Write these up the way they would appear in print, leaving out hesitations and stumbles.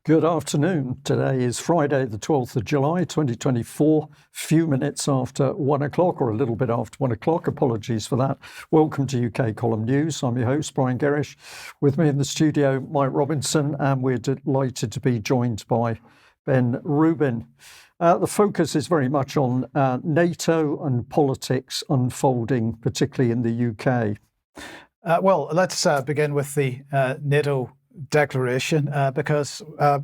Good afternoon. Today is Friday, the 12th of July, 2024, few minutes after 1 o'clock, or a little bit after 1 o'clock. Apologies for that. Welcome to UK Column News. I'm your host, Brian Gerrish. With me in the studio, Mike Robinson, and we're delighted to be joined by Ben Rubin. The focus is very much on NATO and politics unfolding, particularly in the UK. Well, let's begin with the NATO declaration because a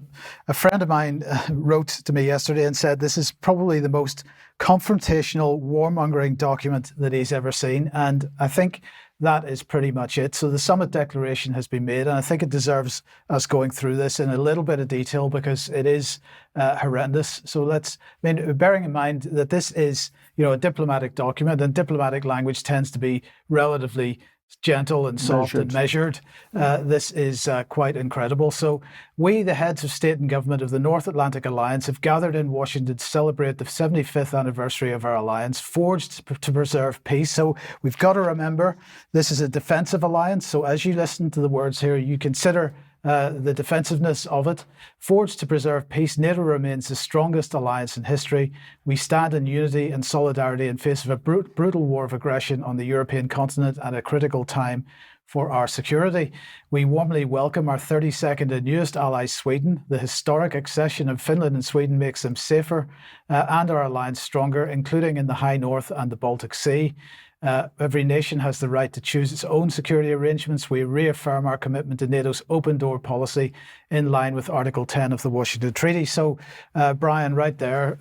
friend of mine wrote to me yesterday and said this is probably the most confrontational, warmongering document that he's ever seen. And I think that is pretty much it. So the summit declaration has been made, and I think it deserves us going through this in a little bit of detail because it is horrendous. So bearing in mind that this is, a diplomatic document, and diplomatic language tends to be relatively gentle and soft and measured. This is quite incredible. So we, the heads of state and government of the North Atlantic Alliance, have gathered in Washington to celebrate the 75th anniversary of our alliance, forged to preserve peace. So we've got to remember this is a defensive alliance. So as you listen to the words here, you consider the defensiveness of it. Forged to preserve peace, NATO remains the strongest alliance in history. We stand in unity and solidarity in face of a brutal war of aggression on the European continent at a critical time for our security. We warmly welcome our 32nd and newest ally, Sweden. The historic accession of Finland and Sweden makes them safer and our alliance stronger, including in the High North and the Baltic Sea. Every nation has the right to choose its own security arrangements. We reaffirm our commitment to NATO's open door policy in line with Article 10 of the Washington Treaty. So, Brian, right there,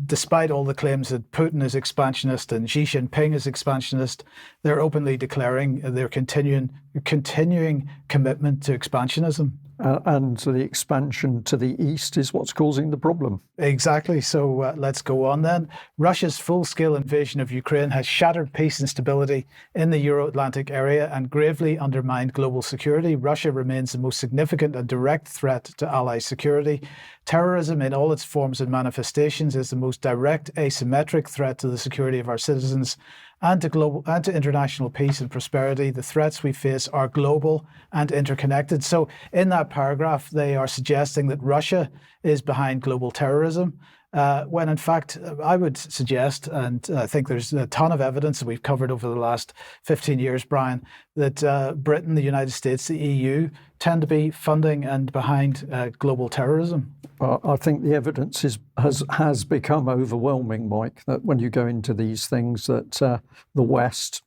despite all the claims that Putin is expansionist and Xi Jinping is expansionist, they're openly declaring their continuing commitment to expansionism. And the expansion to the east is what's causing the problem. Exactly. So let's go on then. Russia's full-scale invasion of Ukraine has shattered peace and stability in the Euro-Atlantic area and gravely undermined global security. Russia remains the most significant and direct threat to Allied security. Terrorism in all its forms and manifestations is the most direct asymmetric threat to the security of our citizens and to international peace and prosperity. The threats we face are global and interconnected. So in that paragraph, they are suggesting that Russia is behind global terrorism, when in fact, I would suggest, and I think there's a ton of evidence that we've covered over the last 15 years, Brian, that Britain, the United States, the EU tend to be funding and behind global terrorism. I think the evidence has become overwhelming, Mike, that when you go into these things that the West,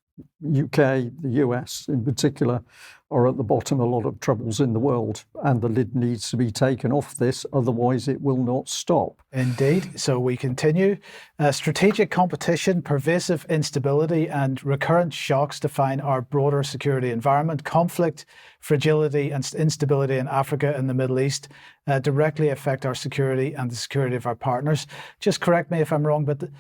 UK, the US in particular, are at the bottom of a lot of troubles in the world, and the lid needs to be taken off this, otherwise it will not stop. Indeed. So we continue. Strategic competition, pervasive instability, and recurrent shocks define our broader security environment. Conflict, fragility, and instability in Africa and the Middle East directly affect our security and the security of our partners. Just correct me if I'm wrong, but the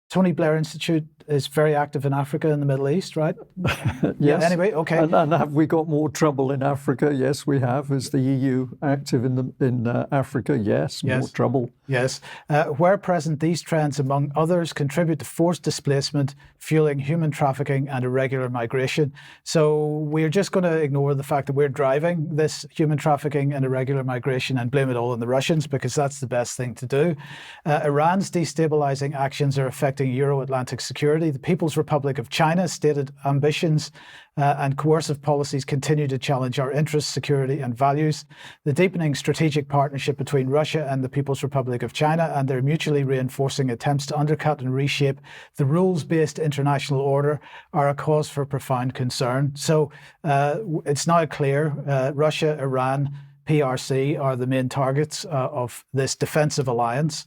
Tony Blair Institute is very active in Africa and the Middle East, right? Yes. Yeah, anyway, okay. And have we got more trouble in Africa? Yes, we have. Is the EU active in Africa? Yes, more trouble. Yes. Where present, these trends, among others, contribute to forced displacement, fueling human trafficking and irregular migration. So we're just going to ignore the fact that we're driving this human trafficking and irregular migration and blame it all on the Russians, because that's the best thing to do. Iran's destabilizing actions are affecting Euro-Atlantic security. The People's Republic of China's stated ambitions and coercive policies continue to challenge our interests, security and values. The deepening strategic partnership between Russia and the People's Republic of China and their mutually reinforcing attempts to undercut and reshape the rules-based international order are a cause for profound concern. So it's now clear Russia, Iran, PRC are the main targets of this defensive alliance.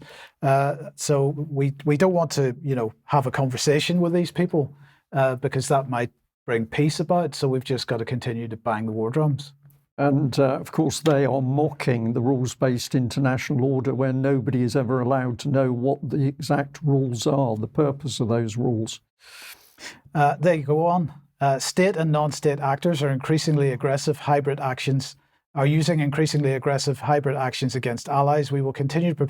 So we don't want to, have a conversation with these people because that might bring peace about. So we've just got to continue to bang the war drums. And of course, they are mocking the rules-based international order where nobody is ever allowed to know what the exact rules are, the purpose of those rules. They go on. State and non-state actors are increasingly aggressive hybrid actions are using increasingly aggressive hybrid actions against allies. We will continue to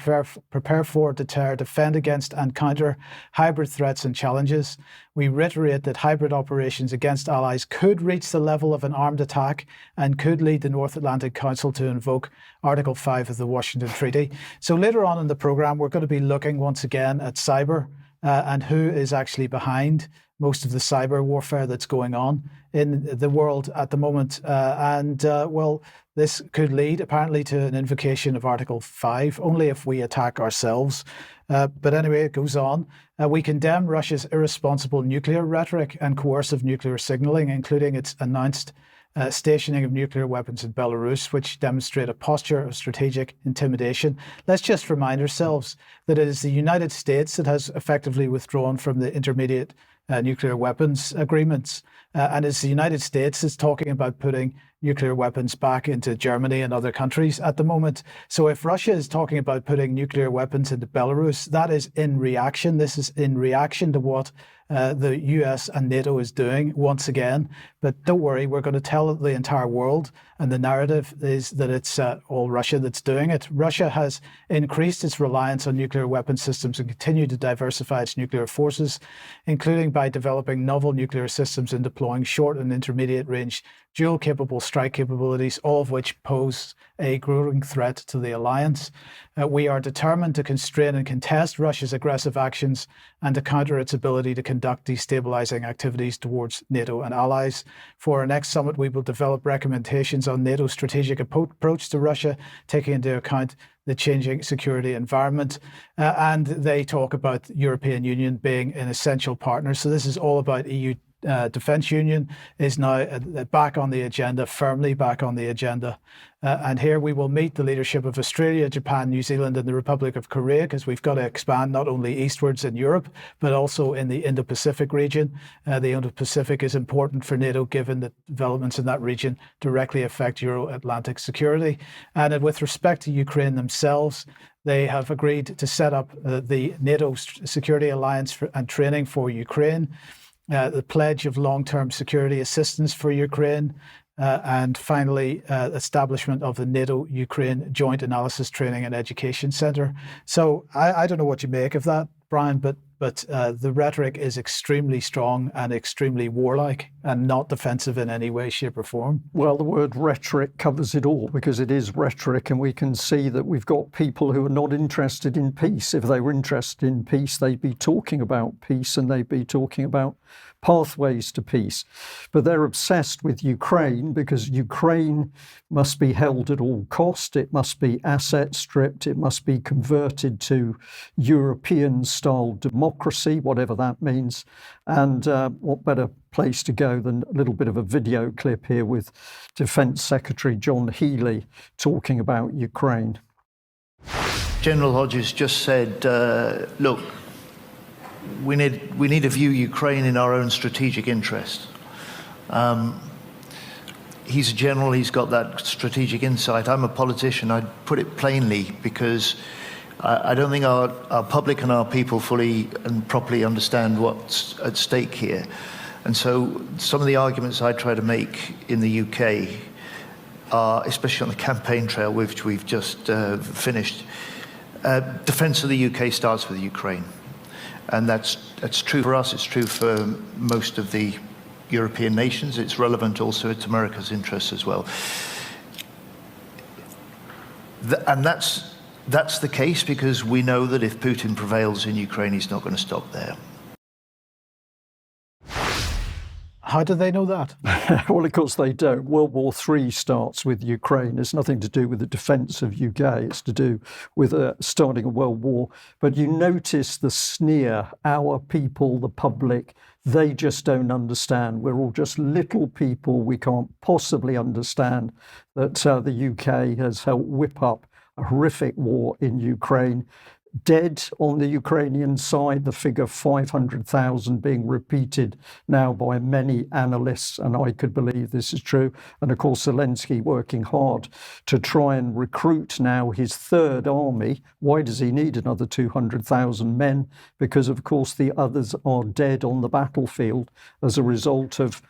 prepare for, deter, defend against and counter hybrid threats and challenges. We reiterate that hybrid operations against allies could reach the level of an armed attack and could lead the North Atlantic Council to invoke Article 5 of the Washington Treaty. So later on in the programme, we're going to be looking once again at cyber and who is actually behind most of the cyber warfare that's going on in the world at the moment. Well, this could lead apparently to an invocation of Article 5, only if we attack ourselves. But anyway, it goes on. We condemn Russia's irresponsible nuclear rhetoric and coercive nuclear signaling, including its announced stationing of nuclear weapons in Belarus, which demonstrate a posture of strategic intimidation. Let's just remind ourselves that it is the United States that has effectively withdrawn from the intermediate nuclear weapons agreements. And it's the United States that's talking about putting nuclear weapons back into Germany and other countries at the moment. So if Russia is talking about putting nuclear weapons into Belarus, that is in reaction. This is in reaction to what the US and NATO is doing once again. But don't worry, we're going to tell the entire world, and the narrative is that it's all Russia that's doing it. Russia has increased its reliance on nuclear weapon systems and continued to diversify its nuclear forces, including by developing novel nuclear systems and deploying short and intermediate range dual-capable strike capabilities, all of which pose a growing threat to the alliance. We are determined to constrain and contest Russia's aggressive actions and to counter its ability to conduct destabilizing activities towards NATO and allies. For our next summit, we will develop recommendations on NATO's strategic approach to Russia, taking into account the changing security environment. And they talk about the European Union being an essential partner. So this is all about EU defence union is now back on the agenda, firmly back on the agenda. And here we will meet the leadership of Australia, Japan, New Zealand and the Republic of Korea, because we've got to expand not only eastwards in Europe, but also in the Indo-Pacific region. The Indo-Pacific is important for NATO, given that developments in that region directly affect Euro-Atlantic security. And with respect to Ukraine themselves, they have agreed to set up the NATO Security Alliance and training for Ukraine. The pledge of long-term security assistance for Ukraine, and finally, establishment of the NATO-Ukraine Joint Analysis Training and Education Centre. So I don't know what you make of that, Brian, but the rhetoric is extremely strong and extremely warlike and not defensive in any way, shape or form. Well, the word rhetoric covers it all, because it is rhetoric, and we can see that we've got people who are not interested in peace. If they were interested in peace, they'd be talking about peace and they'd be talking about pathways to peace. But they're obsessed with Ukraine, because Ukraine must be held at all cost. It must be asset stripped. It must be converted to European-style democracy, whatever that means. And what better place to go than a little bit of a video clip here with Defence Secretary John Healey talking about Ukraine. General Hodges just said, look, we need to view Ukraine in our own strategic interest. He's a general, he's got that strategic insight. I'm a politician, I'd put it plainly, because I don't think our public and our people fully and properly understand what's at stake here. And so some of the arguments I try to make in the UK are, especially on the campaign trail, which we've just finished, defence of the UK starts with Ukraine. And that's true for us, it's true for most of the European nations, it's relevant also to America's interests as well. And that's the case because we know that if Putin prevails in Ukraine, he's not going to stop there. How do they know that? Well, of course they don't. World War III starts with Ukraine. It's nothing to do with the defence of UK. It's to do with starting a world war. But you notice the sneer, our people, the public, they just don't understand. We're all just little people. We can't possibly understand that the UK has helped whip up a horrific war in Ukraine. Dead on the Ukrainian side, the figure 500,000 being repeated now by many analysts, and I could believe this is true. And of course, Zelensky working hard to try and recruit now his third army. Why does he need another 200,000 men? Because of course the others are dead on the battlefield as a result of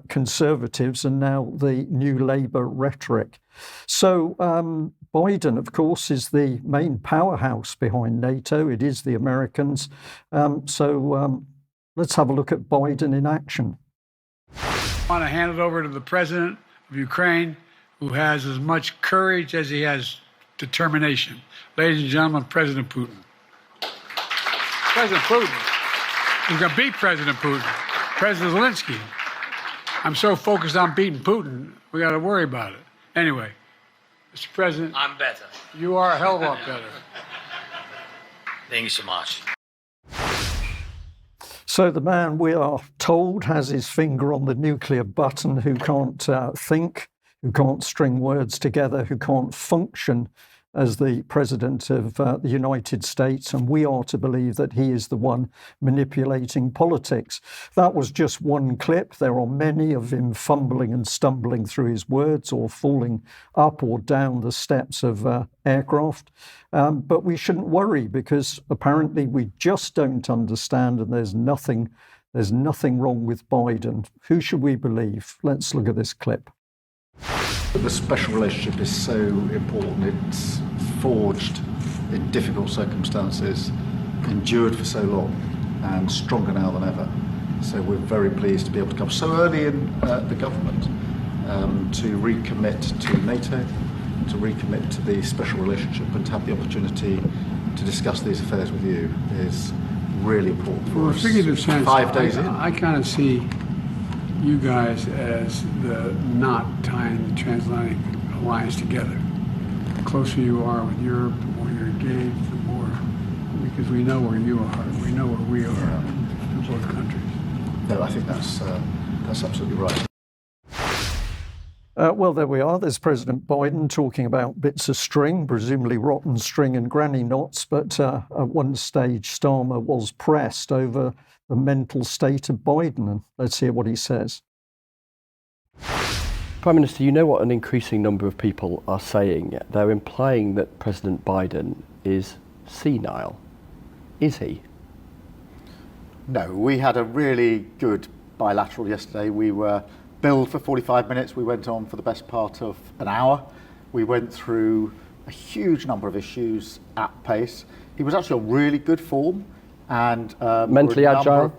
Conservatives and now the New Labour rhetoric. So Biden, of course, is the main powerhouse behind NATO. It is the Americans. Let's have a look at Biden in action. I want to hand it over to the president of Ukraine, who has as much courage as he has determination. Ladies and gentlemen, President Putin. President Putin. He's going to beat President Putin. President Zelensky. I'm so focused on beating Putin, we got to worry about it. Anyway, Mr. President. I'm better. You are a hell of a lot better. Thank you so much. So the man, we are told, has his finger on the nuclear button, who can't think, who can't string words together, who can't function as the President of the United States, and we are to believe that he is the one manipulating politics. That was just one clip. There are many of him fumbling and stumbling through his words or falling up or down the steps of aircraft. But we shouldn't worry, because apparently we just don't understand, and there's nothing wrong with Biden. Who should we believe? Let's look at this clip. The special relationship is so important. It's forged in difficult circumstances, endured for so long, and stronger now than ever. So we're very pleased to be able to come so early in the government to recommit to NATO, to recommit to the special relationship, and to have the opportunity to discuss these affairs with you is really important for us. Figurative sense, 5 days in. I kind of see you guys as the knot tying the transatlantic alliance together. The closer you are with Europe, the more you're engaged, the more, because we know where you are, we know where we are in both countries. No, I think that's absolutely right. Well, there we are. There's President Biden talking about bits of string, presumably rotten string and granny knots. But at one stage, Starmer was pressed over the mental state of Biden. And let's hear what he says. Prime Minister, you know what an increasing number of people are saying? They're implying that President Biden is senile. Is he? No, we had a really good bilateral yesterday. We were billed for 45 minutes. We went on for the best part of an hour. We went through a huge number of issues at pace. He was actually on really good form and mentally agile.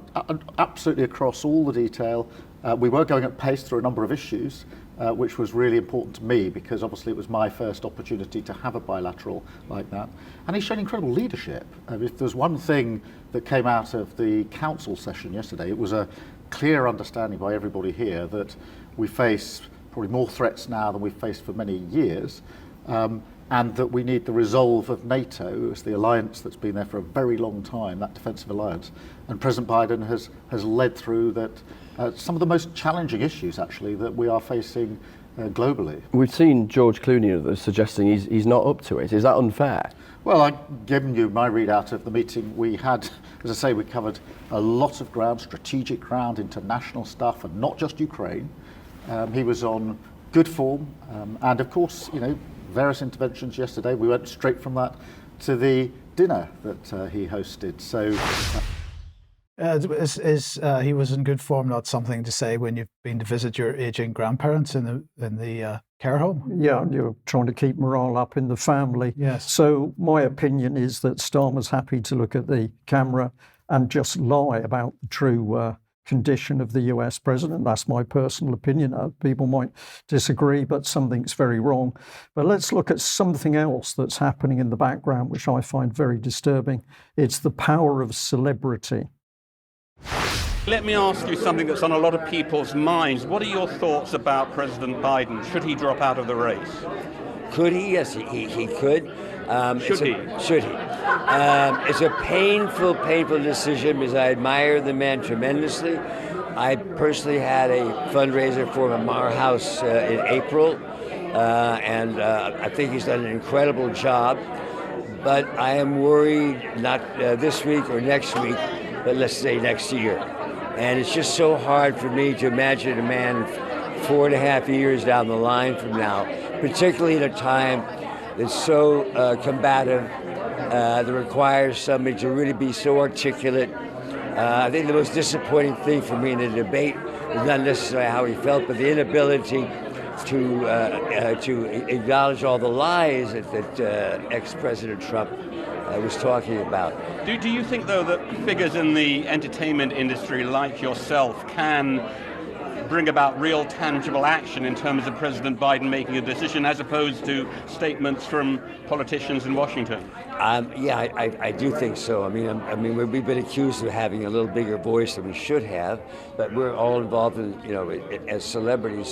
Absolutely across all the detail. We were going at pace through a number of issues, which was really important to me because obviously it was my first opportunity to have a bilateral like that. And he's shown incredible leadership. If there's one thing that came out of the council session yesterday, it was a clear understanding by everybody here that we face probably more threats now than we've faced for many years, and that we need the resolve of NATO as the alliance that's been there for a very long time, that defensive alliance. And President Biden has led through that some of the most challenging issues actually that we are facing globally. We've seen George Clooney suggesting he's not up to it. Is that unfair? Well, I've given you my readout of the meeting. We had, as I say, we covered a lot of ground, strategic ground, international stuff, and not just Ukraine. He was on good form, and of course, you know, various interventions yesterday. We went straight from that to the dinner that he hosted. So. He was in good form not something to say when you've been to visit your aging grandparents in the care home? Yeah, you're trying to keep morale up in the family. Yes. So my opinion is that Starmer's happy to look at the camera and just lie about the true condition of the US president. That's my personal opinion. People might disagree, but something's very wrong. But let's look at something else that's happening in the background, which I find very disturbing. It's the power of celebrity. Let me ask you something that's on a lot of people's minds. What are your thoughts about President Biden? Should he drop out of the race? Could he? Yes, he could. Should he? Should he? It's a painful decision because I admire the man tremendously. I personally had a fundraiser for him at Mar House in April, and I think he's done an incredible job. But I am worried, not this week or next week, but let's say next year. And it's just so hard for me to imagine a man 4.5 years down the line from now, particularly in a time that's so combative, that requires somebody to really be so articulate. I think the most disappointing thing for me in the debate is not necessarily how he felt, but the inability to acknowledge all the lies that ex-President Trump was talking about. Do you think, though, that figures in the entertainment industry like yourself can bring about real tangible action in terms of President Biden making a decision as opposed to statements from politicians in Washington? Yeah, I do think so. I mean, we've been accused of having a little bigger voice than we should have, but we're all involved in, as celebrities.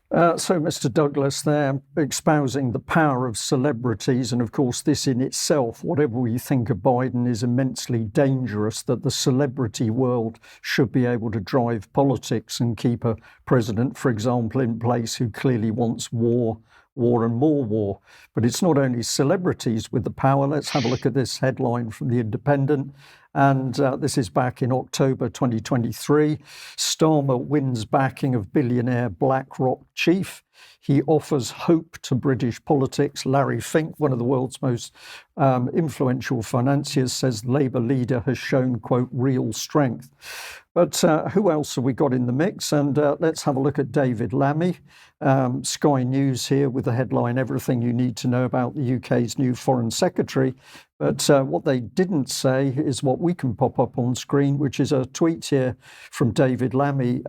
So, Mr. Douglas, they're espousing the power of celebrities. And of course, this in itself, whatever we think of Biden, is immensely dangerous, that the celebrity world should be able to drive politics and keep a president, for example, in place who clearly wants war and more war. But it's not only celebrities with the power. Let's have a look at this headline from The Independent. And this is back in October 2023. Starmer wins backing of billionaire BlackRock chief. He offers hope to British politics. Larry Fink, one of the world's most influential financiers, says Labour leader has shown, quote, real strength. But who else have we got in the mix? And let's have a look at David Lammy. Sky News here with the headline, Everything You Need to Know About the UK's new Foreign Secretary. But what they didn't say is what we can pop up on screen, which is a tweet here from David Lammy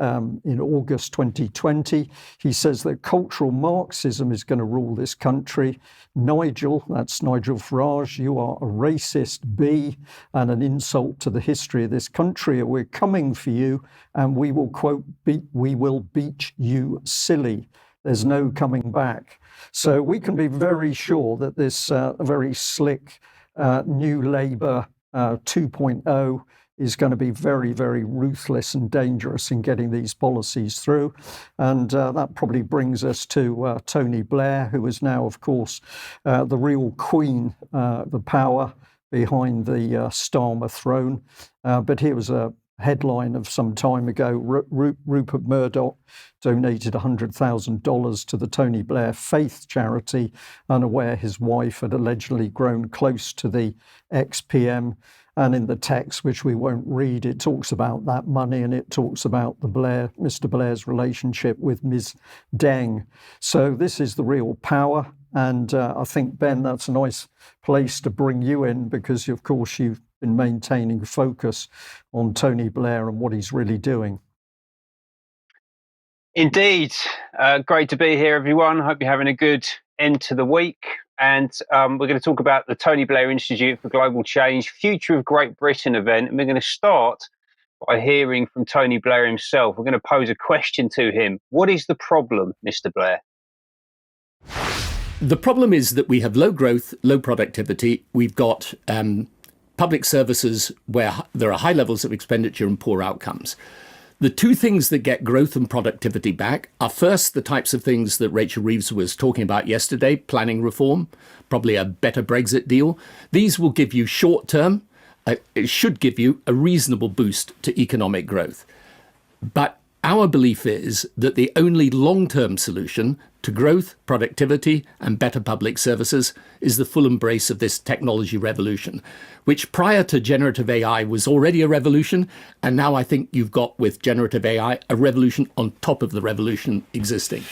in August 2020. He says that cultural Marxism is going to rule this country. Nigel, that's Nigel Farage, you are a racist B and an insult to the history of this country. We're coming for you and we will, quote, we will beat you silly. There's no coming back. So we can be very sure that this very slick new Labour 2.0 is going to be very, very ruthless and dangerous in getting these policies through. And that probably brings us to Tony Blair, who is now, of course, the real queen, the power behind the Starmer throne. But here was a headline of some time ago. Rupert Murdoch donated $100,000 to the Tony Blair Faith charity, unaware his wife had allegedly grown close to the ex-PM. And in the text, which we won't read, it talks about that money and it talks about the Mr. Blair's relationship with Ms. Deng. So this is the real power. And I think, Ben, that's a nice place to bring you in because, of course, you've been maintaining focus on Tony Blair and what he's really doing. Indeed. Great to be here, everyone. Hope you're having a good end to the week. And we're going to talk about the Tony Blair Institute for Global Change Future of Great Britain event. And we're going to start by hearing from Tony Blair himself. We're going to pose a question to him. What is the problem, Mr. Blair? The problem is that we have low growth, low productivity. We've got public services where there are high levels of expenditure and poor outcomes. The two things that get growth and productivity back are first the types of things that Rachel Reeves was talking about yesterday, planning reform, probably a better Brexit deal. These will give you short term, it should give you a reasonable boost to economic growth. But our belief is that the only long-term solution to growth, productivity, and better public services is the full embrace of this technology revolution, which prior to generative AI was already a revolution. And now I think you've got with generative AI a revolution on top of the revolution existing.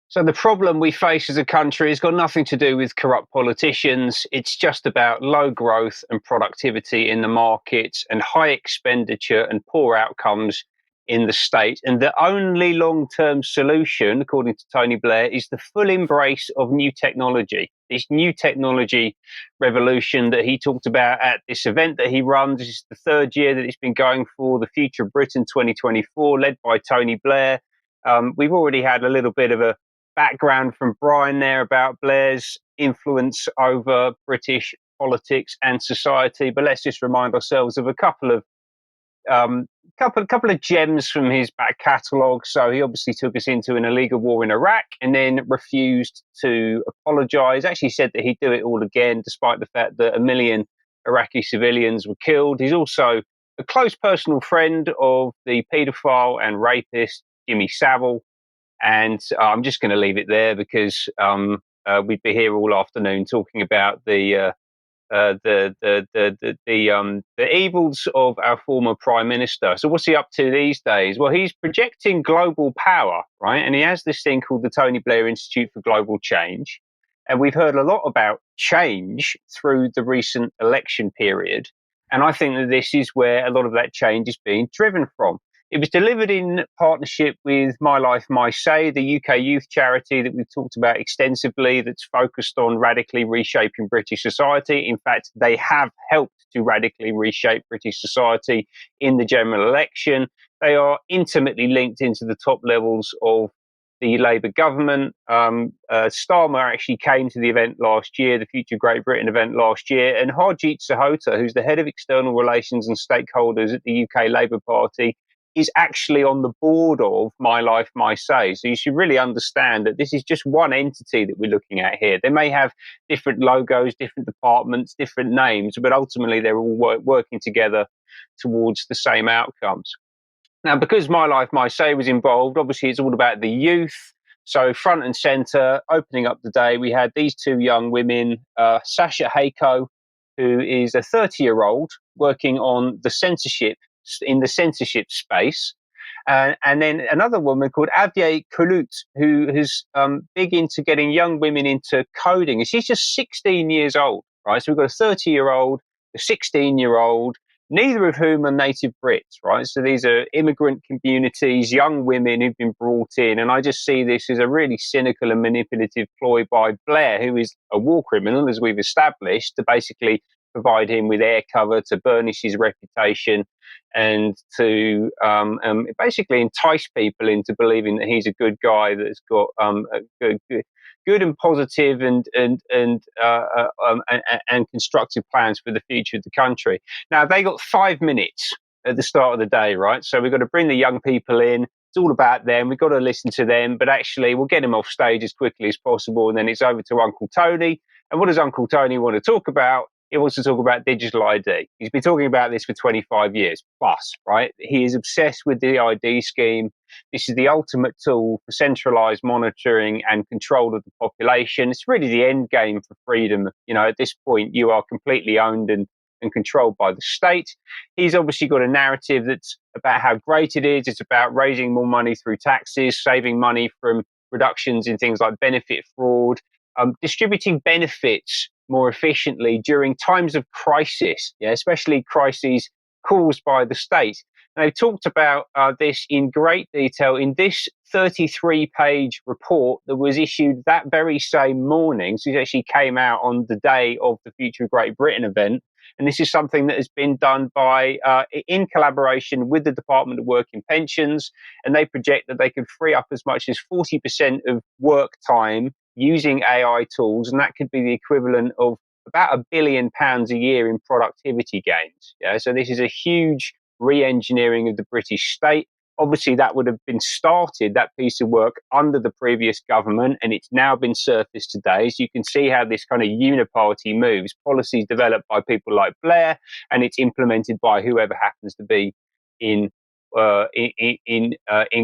So the problem we face as a country has got nothing to do with corrupt politicians. It's just about low growth and productivity in the markets and high expenditure and poor outcomes in the state. And the only long-term solution, according to Tony Blair, is the full embrace of new technology. This new technology revolution that he talked about at this event that he runs. This is the third year that it's been going for, the Future of Britain 2024, led by Tony Blair. We've already had a little bit of a background from Brian there about Blair's influence over British politics and society, but let's just remind ourselves of a couple of gems from his back catalogue. So he obviously took us into an illegal war in Iraq and then refused to apologise. Actually said that he'd do it all again, despite the fact that 1 million Iraqi civilians were killed. He's also a close personal friend of the paedophile and rapist Jimmy Savile. And I'm just going to leave it there because we'd be here all afternoon talking about the evils of our former prime minister. So what's he up to these days? Well, he's projecting global power, right? And he has this thing called the Tony Blair Institute for Global Change. And we've heard a lot about change through the recent election period. And I think that this is where a lot of that change is being driven from. It was delivered in partnership with My Life, My Say, the UK youth charity that we've talked about extensively, that's focused on radically reshaping British society. In fact, they have helped to radically reshape British society in the general election. They are intimately linked into the top levels of the Labour government. Starmer actually came to the event last year, the Future Great Britain event last year, and Harjeet Sahota, who's the head of external relations and stakeholders at the UK Labour Party, is actually on the board of My Life, My Say. So you should really understand that this is just one entity that we're looking at here. They may have different logos, different departments, different names, but ultimately they're all working together towards the same outcomes. Now, because My Life, My Say was involved, obviously it's all about the youth. So front and centre, opening up the day, we had these two young women, Sasha Hayko, who is a 30-year-old working on the censorship, in the censorship space. And then another woman called Avye Kulut, who is big into getting young women into coding. And she's just 16 years old, right? So we've got a 30-year-old, a 16-year-old, neither of whom are native Brits, right? So these are immigrant communities, young women who've been brought in. And I just see this as a really cynical and manipulative ploy by Blair, who is a war criminal, as we've established, to basically provide him with air cover, to burnish his reputation, and to basically entice people into believing that he's a good guy that's got good and positive and constructive plans for the future of the country. Now, they got 5 minutes at the start of the day, right? So we've got to bring the young people in. It's all about them. We've got to listen to them, but actually we'll get them off stage as quickly as possible. And then it's over to Uncle Tony. And what does Uncle Tony want to talk about? He wants to talk about digital ID. He's been talking about this for 25 years plus, right? He is obsessed with the ID scheme. This is the ultimate tool for centralized monitoring and control of the population. It's really the end game for freedom. You know, at this point, you are completely owned and controlled by the state. He's obviously got a narrative that's about how great it is. It's about raising more money through taxes, saving money from reductions in things like benefit fraud, distributing benefits more efficiently during times of crisis, especially crises caused by the state. And they've talked about this in great detail in this 33-page report that was issued that very same morning. So it actually came out on the day of the Future Great Britain event. And this is something that has been done by in collaboration with the Department of Work and Pensions. And they project that they could free up as much as 40% of work time using AI tools, and that could be the equivalent of about £1 billion a year in productivity gains. So this is a huge re-engineering of the British state. Obviously, that would have been started, that piece of work, under the previous government, and it's now been surfaced today. So you can see how this kind of uniparty moves. Policies developed by people like Blair, and it's implemented by whoever happens to be in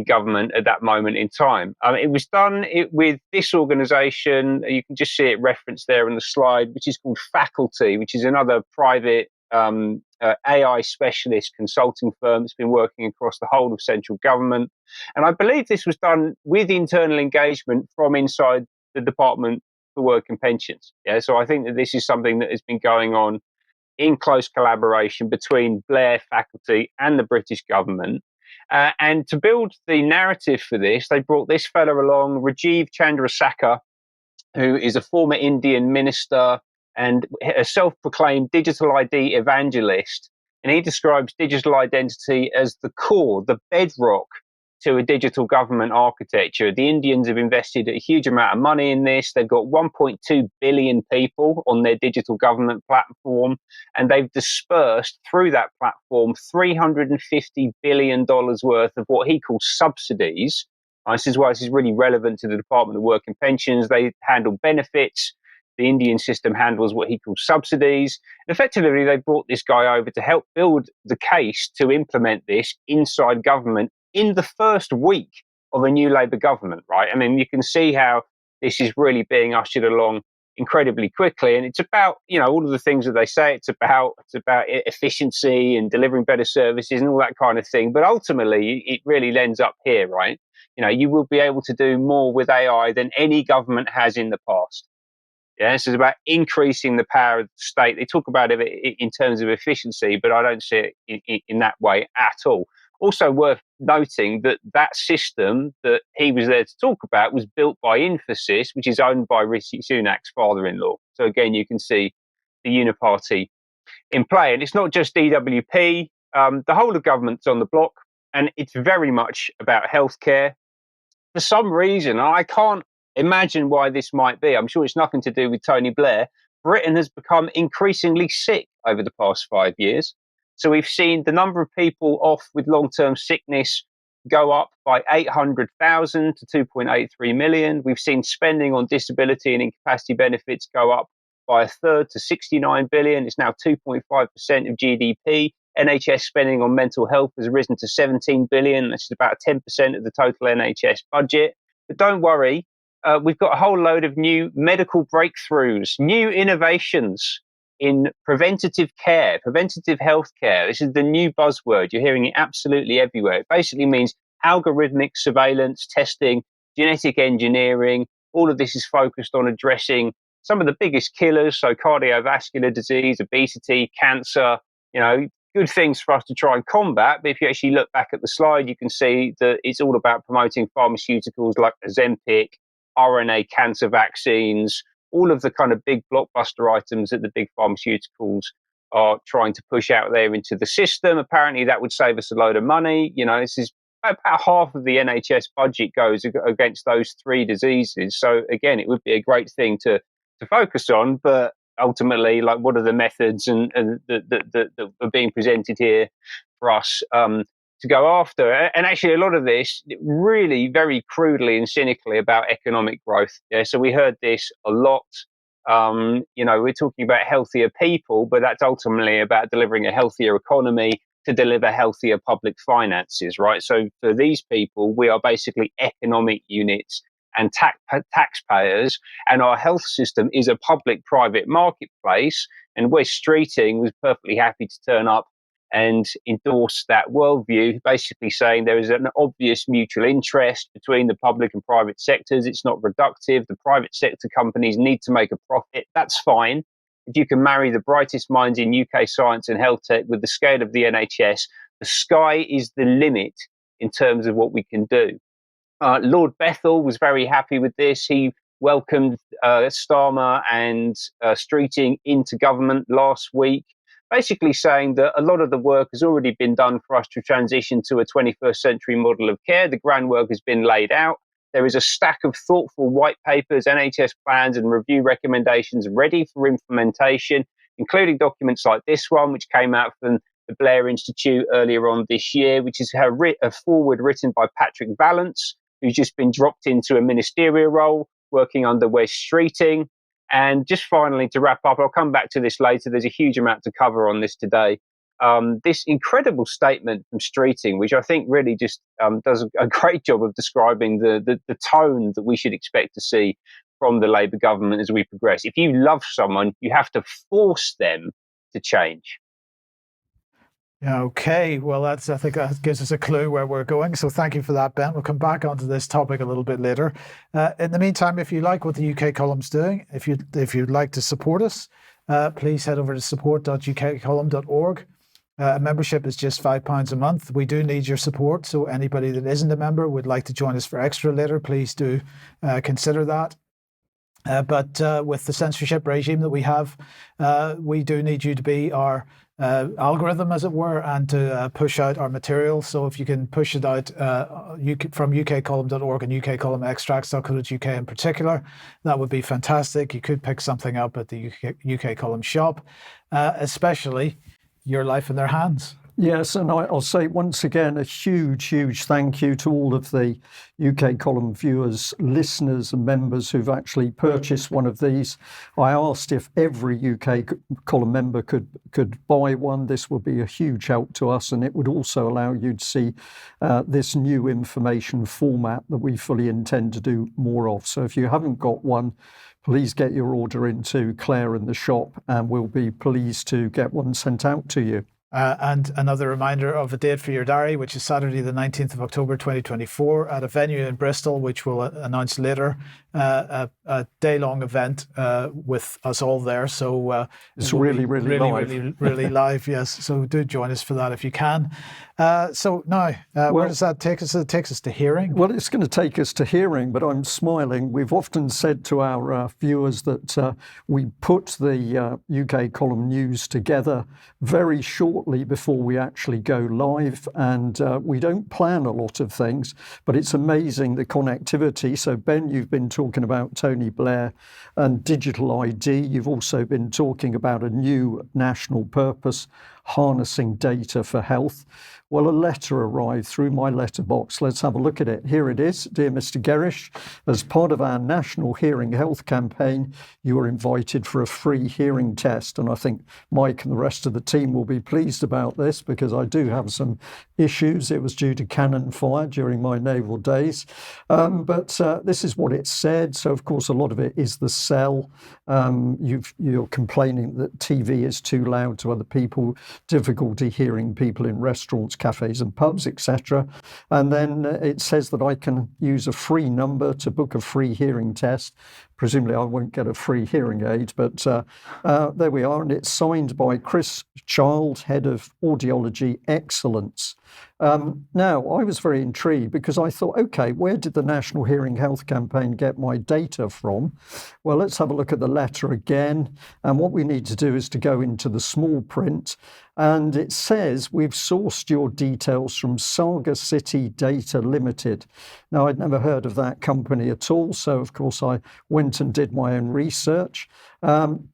government at that moment in time. It was done with this organisation. You can just see it referenced there on the slide, which is called Faculty, which is another private AI specialist consulting firm that's been working across the whole of central government. And I believe this was done with internal engagement from inside the Department for Work and Pensions. So I think that this is something that has been going on in close collaboration between Blair, Faculty and the British government. And to build the narrative for this, they brought this fella along, Rajiv Chandrasekhar, who is a former Indian minister and a self-proclaimed digital ID evangelist. And he describes digital identity as the core, the bedrock to a digital government architecture. The Indians have invested a huge amount of money in this. They've got 1.2 billion people on their digital government platform, and they've dispersed through that platform $350 billion worth of what he calls subsidies. This is why this is really relevant to the Department of Work and Pensions. They handle benefits. The Indian system handles what he calls subsidies. And effectively, they brought this guy over to help build the case to implement this inside government in the first week of a new Labour government, right? I mean, you can see how this is really being ushered along incredibly quickly. And it's about, all of the things that they say. It's about efficiency and delivering better services and all that kind of thing. But ultimately, it really ends up here, right? You will be able to do more with AI than any government has in the past. Yeah, this is about increasing the power of the state. They talk about it in terms of efficiency, but I don't see it in that way at all. Also worth noting that system that he was there to talk about was built by Infosys, which is owned by Rishi Sunak's father-in-law. So again, you can see the uniparty in play. And it's not just DWP. The whole of government's on the block, and it's very much about healthcare. For some reason, I can't imagine why this might be. I'm sure it's nothing to do with Tony Blair. Britain has become increasingly sick over the past 5 years. So we've seen the number of people off with long-term sickness go up by 800,000 to 2.83 million. We've seen spending on disability and incapacity benefits go up by a third to 69 billion. It's now 2.5% of GDP. NHS spending on mental health has risen to 17 billion. That's about 10% of the total NHS budget. But don't worry, we've got a whole load of new medical breakthroughs, new innovations in preventative care, preventative health care. This is the new buzzword. You're hearing it absolutely everywhere. It basically means algorithmic surveillance, testing, genetic engineering. All of this is focused on addressing some of the biggest killers, so cardiovascular disease, obesity, cancer, good things for us to try and combat. But if you actually look back at the slide, you can see that it's all about promoting pharmaceuticals like Ozempic, RNA cancer vaccines, all of the kind of big blockbuster items that the big pharmaceuticals are trying to push out there into the system. Apparently that would save us a load of money. This is about half of the NHS budget goes against those three diseases. So again, it would be a great thing to focus on, but ultimately, like, what are the methods and that are being presented here for us to go after? And actually, a lot of this really very crudely and cynically about economic growth. Yeah, so we heard this a lot. We're talking about healthier people, but that's ultimately about delivering a healthier economy to deliver healthier public finances, right? So for these people, we are basically economic units and taxpayers, and our health system is a public-private marketplace. And Wes Streeting was perfectly happy to turn up and endorse that worldview, basically saying there is an obvious mutual interest between the public and private sectors. It's not reductive. The private sector companies need to make a profit. That's fine. If you can marry the brightest minds in UK science and health tech with the scale of the NHS, the sky is the limit in terms of what we can do. Lord Bethell was very happy with this. He welcomed Starmer and Streeting into government last week, basically saying that a lot of the work has already been done for us to transition to a 21st century model of care. The groundwork has been laid out. There is a stack of thoughtful white papers, NHS plans and review recommendations ready for implementation, including documents like this one, which came out from the Blair Institute earlier on this year, which is a forward written by Patrick Vallance, who's just been dropped into a ministerial role working under Wes Streeting. And just finally, to wrap up, I'll come back to this later. There's a huge amount to cover on this today. This incredible statement from Streeting, which I think really just does a great job of describing the tone that we should expect to see from the Labour government as we progress. If you love someone, you have to force them to change. Okay, well, I think that gives us a clue where we're going. So thank you for that, Ben. We'll come back onto this topic a little bit later. In the meantime, if you like what the UK column's doing, if you'd like to support us, please head over to support.ukcolumn.org. A membership is just £5 a month. We do need your support. So anybody that isn't a member would like to join us for extra later, please do consider that. But with the censorship regime that we have, we do need you to be our algorithm, as it were, and to push out our material. So if you can push it out from ukcolumn.org and ukcolumnextracts.co.uk in particular, that would be fantastic. You could pick something up at the UK Column shop, especially Your Life in Their Hands. Yes, and I'll say once again a huge thank you to all of the UK Column viewers, listeners and members who've actually purchased one of these. I asked if every UK Column member could buy one. This would be a huge help to us, and it would also allow you to see this new information format that we fully intend to do more of. So if you haven't got one, please get your order into Claire in the shop, and we'll be pleased to get one sent out to you. And another reminder of a date for your diary, which is Saturday the 19th of October 2024 at a venue in Bristol, which we'll announce later, a day-long event with us all there. So it's really live. really live, yes. So do join us for that if you can. So now, where does that take us? It takes us to hearing. Well, it's going to take us to hearing, but I'm smiling. We've often said to our viewers that we put the UK column news together very shortly before we actually go live, and we don't plan a lot of things, but it's amazing the connectivity. So Ben, you've been talking about Tony Blair and digital ID. You've also been talking about a new national purpose, harnessing data for health. Well, a letter arrived through my letterbox. Let's have a look at it. Here it is. Dear Mr. Gerrish, as part of our National Hearing Health campaign, you are invited for a free hearing test. And I think Mike and the rest of the team will be pleased about this, because I do have some issues. It was due to cannon fire during my naval days. But this is what it said. So, of course, a lot of it is the sell. You're complaining that TV is too loud to other people, difficulty hearing people in restaurants, cafes and pubs, etc. And then it says that I can use a free number to book a free hearing test. Presumably I won't get a free hearing aid, but there we are. And it's signed by Chris Child, Head of Audiology Excellence. Now, I was very intrigued because I thought, okay, where did the National Hearing Health Campaign get my data from? Well, let's have a look at the letter again. And what we need to do is to go into the small print. And it says, we've sourced your details from Saga City Data Limited. Now, I'd never heard of that company at all. So, of course, I went and did my own research.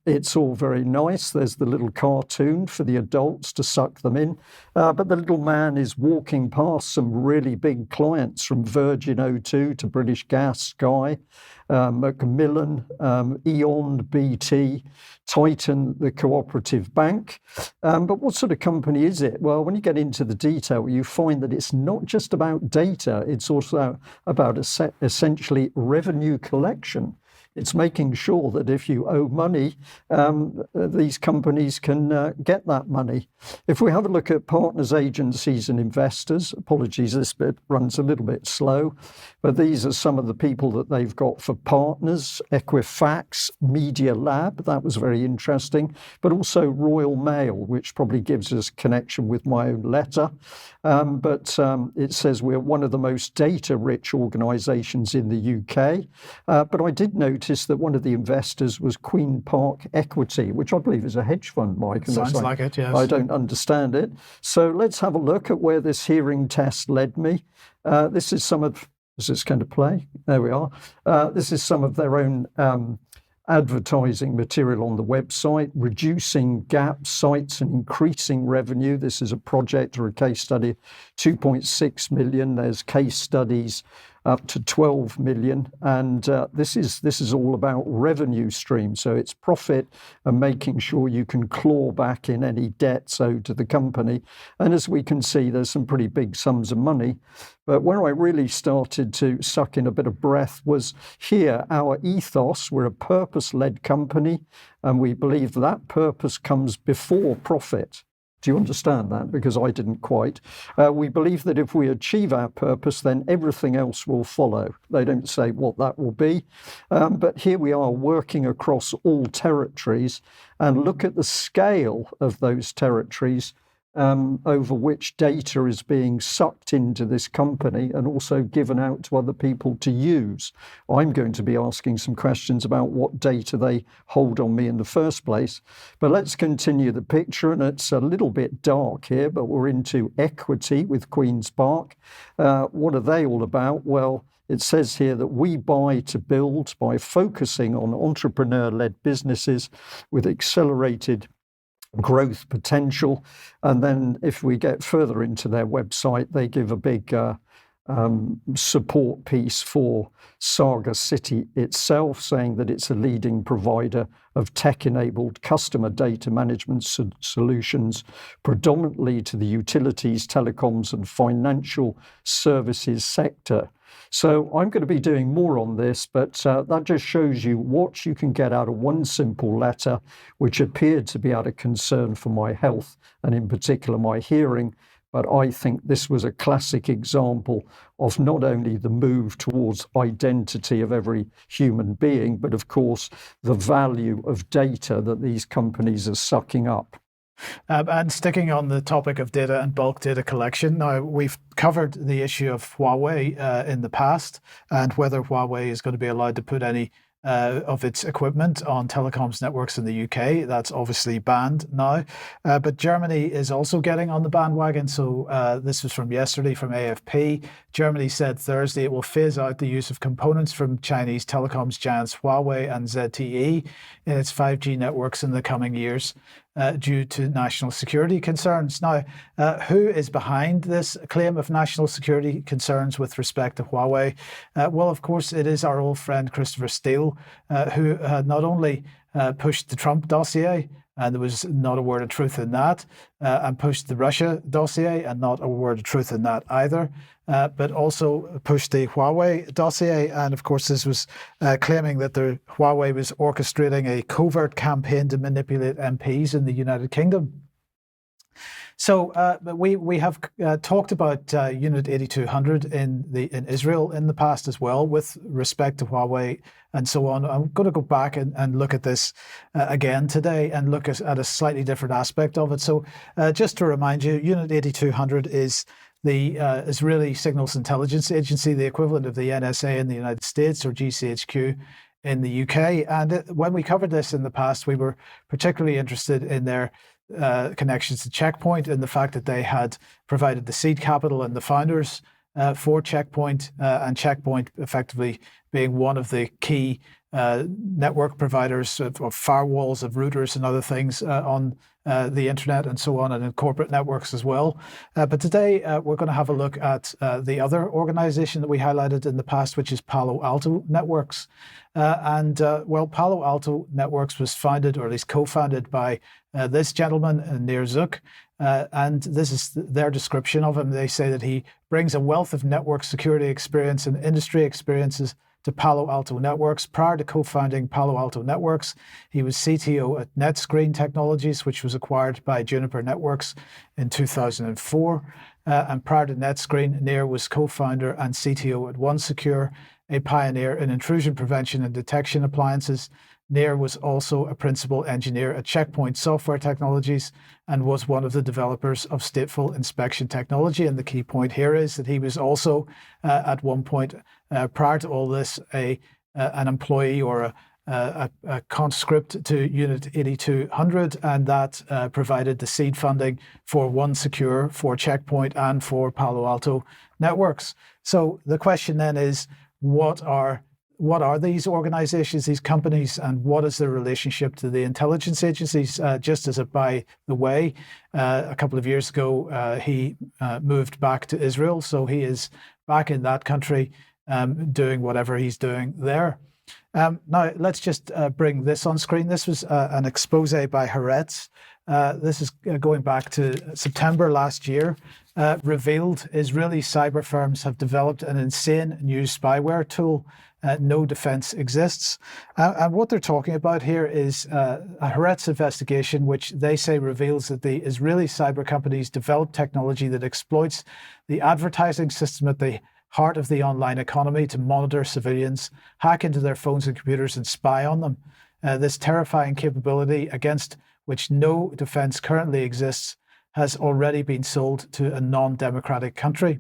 It's all very nice. There's the little cartoon for the adults to suck them in. But the little man is walking past some really big clients, from Virgin O2 to British Gas, Sky, Macmillan, Eon, BT, Titan, the Cooperative Bank. But what sort of company is it? Well, when you get into the detail, you find that it's not just about data, it's also about essentially revenue collection. It's making sure that if you owe money, these companies can get that money. If we have a look at partners, agencies and investors, apologies, this bit runs a little bit slow, but these are some of the people that they've got for partners: Equifax, Media Lab, that was very interesting, but also Royal Mail, which probably gives us connection with my own letter. But it says we're one of the most data-rich organisations in the UK. But I did notice that one of the investors was Queen Park Equity, which I believe is a hedge fund, Mike. Sounds like it, yes. I don't understand it. So let's have a look at where this hearing test led me. This is some of, is this going to play? There we are. This is some of their own advertising material on the website: reducing gap sites and increasing revenue. This is a project or a case study, 2.6 million. There's case studies up to 12 million. And this is all about revenue stream. So it's profit and making sure you can claw back in any debts owed to the company. And as we can see, there's some pretty big sums of money. But where I really started to suck in a bit of breath was here. Our ethos, we're a purpose-led company, and we believe that purpose comes before profit. Do you understand that? Because I didn't quite. We believe that if we achieve our purpose, then everything else will follow. They don't say what that will be. But here we are working across all territories, and look at the scale of those territories over which data is being sucked into this company and also given out to other people to use. I'm going to be asking some questions about what data they hold on me in the first place. But let's continue the picture, and it's a little bit dark here, but we're into equity with Queen's Park. What are they all about? Well, it says here that we buy to build by focusing on entrepreneur-led businesses with accelerated growth potential. And then if we get further into their website, they give a big support piece for Saga City itself, saying that it's a leading provider of tech-enabled customer data management solutions, predominantly to the utilities, telecoms and financial services sector. So I'm going to be doing more on this, but that just shows you what you can get out of one simple letter, which appeared to be out of concern for my health and in particular my hearing. But I think this was a classic example of not only the move towards identity of every human being, but of course, the value of data that these companies are sucking up. And sticking on the topic of data and bulk data collection, now we've covered the issue of Huawei in the past and whether Huawei is going to be allowed to put any of its equipment on telecoms networks in the UK. That's obviously banned now. But Germany is also getting on the bandwagon. So this was from yesterday from AFP. Germany said Thursday it will phase out the use of components from Chinese telecoms giants Huawei and ZTE in its 5G networks in the coming years. Due to national security concerns. Now, who is behind this claim of national security concerns with respect to Huawei? Well, of course, it is our old friend Christopher Steele, who not only pushed the Trump dossier, and there was not a word of truth in that, and pushed the Russia dossier, and not a word of truth in that either, but also pushed the Huawei dossier. And of course, this was claiming that Huawei was orchestrating a covert campaign to manipulate MPs in the United Kingdom. So we have talked about Unit 8200 in Israel in the past as well with respect to Huawei and so on. I'm going to go back and look at this again today and look at a slightly different aspect of it. So just to remind you, Unit 8200 is the Israeli Signals Intelligence Agency, the equivalent of the NSA in the United States or GCHQ in the UK. And when we covered this in the past, we were particularly interested in their connections to Checkpoint and the fact that they had provided the seed capital and the founders for Checkpoint, and Checkpoint effectively being one of the key network providers of firewalls, of routers and other things on the internet and so on, and in corporate networks as well. But today we're going to have a look at the other organization that we highlighted in the past, which is Palo Alto Networks. Well, Palo Alto Networks was founded, or at least co-founded, by this gentleman, Nir Zook. And this is their description of him. They say that he brings a wealth of network security experience and industry experiences to Palo Alto Networks. Prior to co-founding Palo Alto Networks, he was CTO at NetScreen Technologies, which was acquired by Juniper Networks in 2004. And prior to NetScreen, Nir was co-founder and CTO at OneSecure, a pioneer in intrusion prevention and detection appliances. Nir was also a principal engineer at Checkpoint Software Technologies and was one of the developers of stateful inspection technology. And the key point here is that he was also, at one point prior to all this, an employee or a conscript to Unit 8200, and that provided the seed funding for OneSecure, for Checkpoint, and for Palo Alto Networks. So the question then is, what are these organizations, these companies, and what is their relationship to the intelligence agencies? Just as a by the way, a couple of years ago, he moved back to Israel. So he is back in that country doing whatever he's doing there. Now, let's just bring this on screen. This was an expose by Haaretz. This is going back to September last year. Revealed Israeli cyber firms have developed an insane new spyware tool. No defense exists. And what they're talking about here is a Haaretz investigation, which they say reveals that the Israeli cyber companies developed technology that exploits the advertising system at the heart of the online economy to monitor civilians, hack into their phones and computers, and spy on them. This terrifying capability, against which no defense currently exists, has already been sold to a non-democratic country.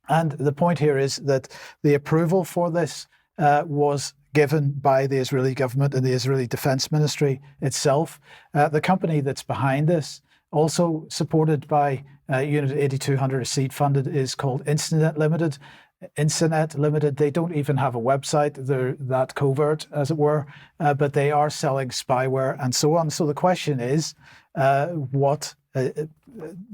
And the point here is that the approval for this was given by the Israeli government and the Israeli Defense Ministry itself. The company that's behind this, also supported by Unit 8200, seed funded, is called Instinet Limited. Instinet Limited, they don't even have a website. They're that covert, as it were, but they are selling spyware and so on. So the question is, what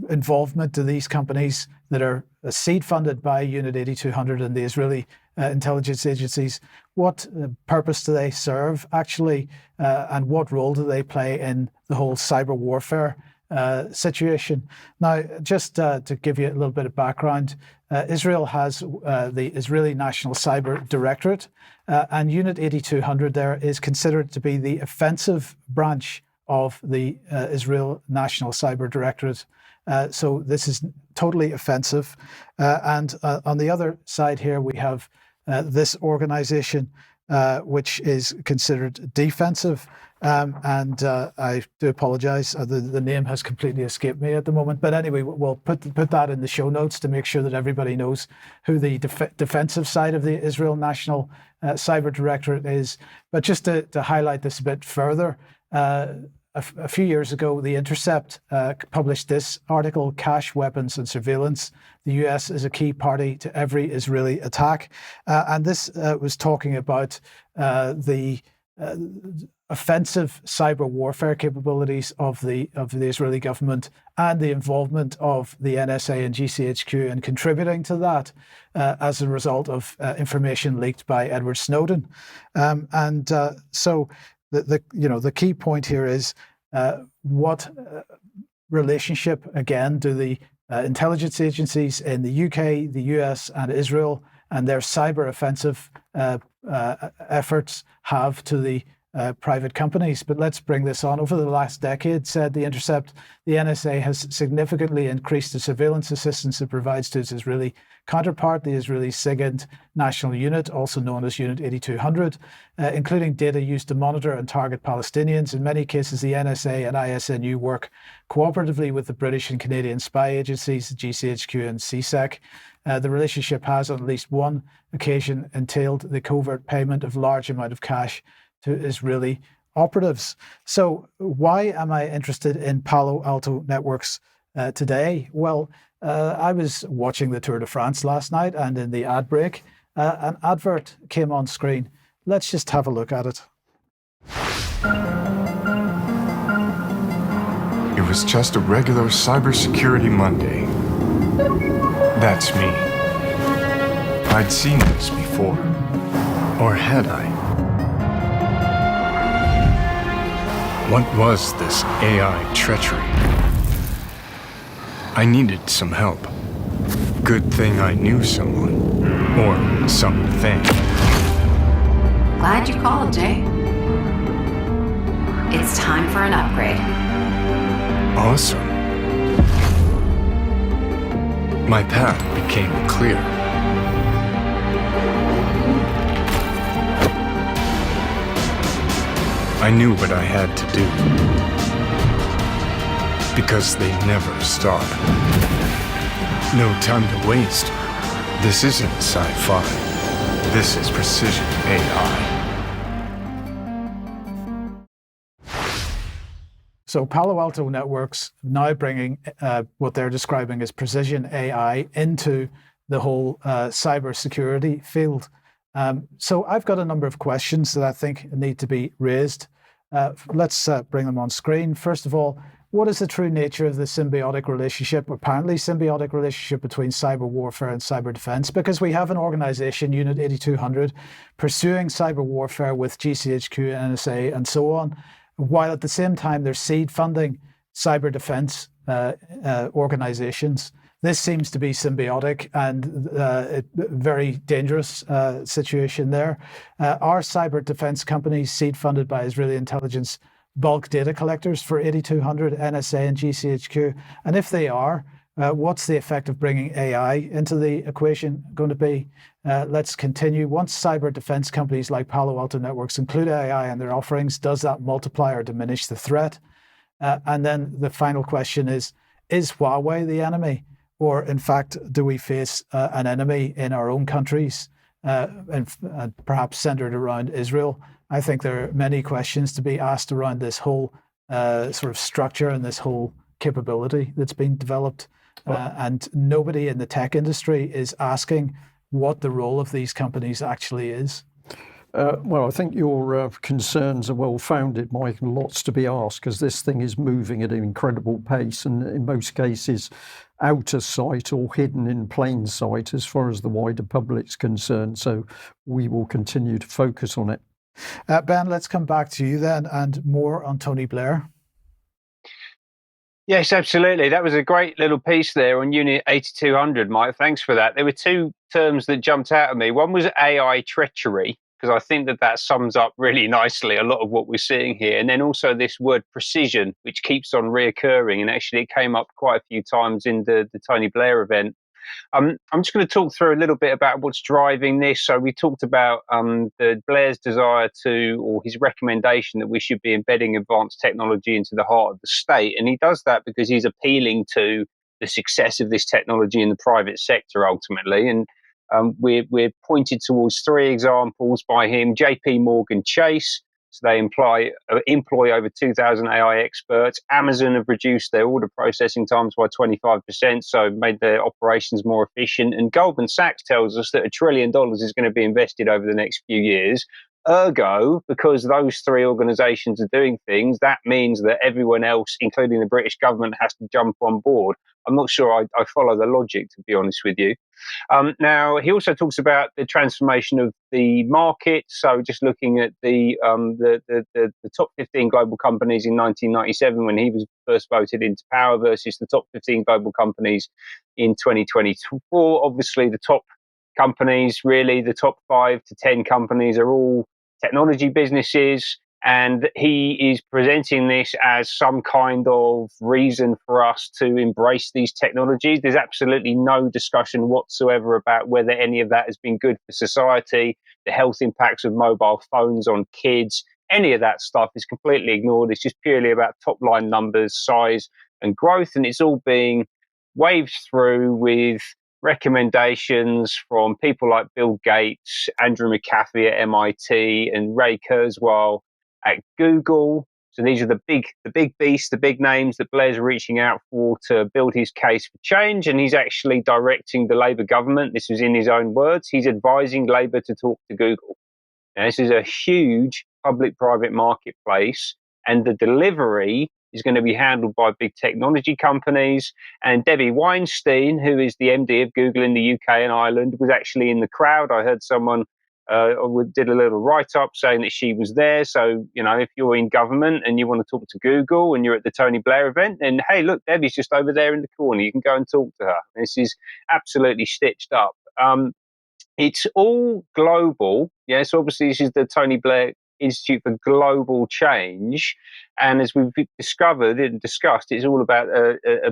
involvement do these companies that are seed funded by Unit 8200 and the Israeli intelligence agencies, what purpose do they serve actually, and what role do they play in the whole cyber warfare situation. Now, just to give you a little bit of background, Israel has the Israeli National Cyber Directorate, and Unit 8200 there is considered to be the offensive branch of the Israel National Cyber Directorate. So this is totally offensive. And on the other side here, we have this organization, which is considered defensive. And I do apologize. The name has completely escaped me at the moment. But anyway, we'll put that in the show notes to make sure that everybody knows who the defensive side of the Israel National Cyber Directorate is. But just to highlight this a bit further, a few years ago, The Intercept published this article, Cash, Weapons and Surveillance. The US is a key party to every Israeli attack. And this was talking about the offensive cyber warfare capabilities of the Israeli government and the involvement of the NSA and GCHQ in contributing to that as a result of information leaked by Edward Snowden. So the key point here is what relationship, again, do the intelligence agencies in the UK, the US and Israel and their cyber offensive efforts have to the private companies. But let's bring this on. Over the last decade, said The Intercept, the NSA has significantly increased the surveillance assistance it provides to its Israeli counterpart, the Israeli SIGINT National Unit, also known as Unit 8200, including data used to monitor and target Palestinians. In many cases, the NSA and ISNU work cooperatively with the British and Canadian spy agencies, GCHQ and CSEC. The relationship has, on at least one occasion, entailed the covert payment of large amount of cash to Israeli operatives. So why am I interested in Palo Alto Networks today? Well, I was watching the Tour de France last night, and in the ad break, an advert came on screen. Let's just have a look at it. It was just a regular Cybersecurity Monday. That's me. I'd seen this before. Or had I? What was this AI treachery? I needed some help. Good thing I knew someone. Or something. Glad you called, Jay. It's time for an upgrade. Awesome. My path became clear. I knew what I had to do. Because they never stop. No time to waste. This isn't sci-fi. This is precision AI. So Palo Alto Networks now bringing what they're describing as precision AI into the whole cybersecurity field. So I've got a number of questions that I think need to be raised. Let's bring them on screen. First of all, what is the true nature of the symbiotic relationship, apparently symbiotic relationship between cyber warfare and cyber defense? Because we have an organization, Unit 8200, pursuing cyber warfare with GCHQ, NSA, and so on, while at the same time they're seed funding cyber defense organizations. This seems to be symbiotic and a very dangerous situation there. Are cyber defense companies seed funded by Israeli intelligence bulk data collectors for 8200, NSA and GCHQ? And if they are, what's the effect of bringing AI into the equation going to be? Let's continue. Once cyber defense companies like Palo Alto Networks include AI in their offerings, does that multiply or diminish the threat? And then the final question is Huawei the enemy? Or in fact, do we face an enemy in our own countries and perhaps centered around Israel? I think there are many questions to be asked around this whole sort of structure and this whole capability that's been developed. And nobody in the tech industry is asking what the role of these companies actually is. Well, I think your concerns are well founded, Mike, and lots to be asked, because this thing is moving at an incredible pace and in most cases out of sight or hidden in plain sight as far as the wider public's concerned. So we will continue to focus on it. Ben, let's come back to you then and more on Tony Blair. Yes, absolutely. That was a great little piece there on Unit 8200, Mike. Thanks for that. There were two terms that jumped out at me. One was AI treachery, because I think that sums up really nicely a lot of what we're seeing here. And then also this word precision, which keeps on reoccurring. And actually, it came up quite a few times in the Tony Blair event. I'm just going to talk through a little bit about what's driving this. So we talked about the Blair's desire to, or his recommendation that we should be embedding advanced technology into the heart of the state. And he does that because he's appealing to the success of this technology in the private sector ultimately. And we're pointed towards three examples by him. JP Morgan Chase. So they employ over 2,000 AI experts. Amazon have reduced their order processing times by 25%, so made their operations more efficient. And Goldman Sachs tells us that $1 trillion is going to be invested over the next few years. Ergo, because those three organizations are doing things, that means that everyone else, including the British government, has to jump on board. I'm not sure I follow the logic, to be honest with you. Now, he also talks about the transformation of the market. So just looking at the top 15 global companies in 1997 when he was first voted into power versus the top 15 global companies in 2024. Obviously, the top companies, really the top 5 to 10 companies are all technology businesses. And he is presenting this as some kind of reason for us to embrace these technologies. There's absolutely no discussion whatsoever about whether any of that has been good for society, the health impacts of mobile phones on kids. Any of that stuff is completely ignored. It's just purely about top line numbers, size, and growth. And it's all being waved through with recommendations from people like Bill Gates, Andrew McAfee at MIT, and Ray Kurzweil at Google. So these are the big beasts, the big names that Blair's reaching out for to build his case for change. And he's actually directing the Labour government. This is in his own words. He's advising Labour to talk to Google. Now, this is a huge public-private marketplace, and the delivery is going to be handled by big technology companies. And Debbie Weinstein, who is the MD of Google in the UK and Ireland, was actually in the crowd. I heard someone did a little write-up saying that she was there. So, if you're in government and you want to talk to Google and you're at the Tony Blair event, then, hey, look, Debbie's just over there in the corner. You can go and talk to her. This is absolutely stitched up. It's all global. Yes, obviously, this is the Tony Blair Institute for Global Change. And as we've discovered and discussed, it's all about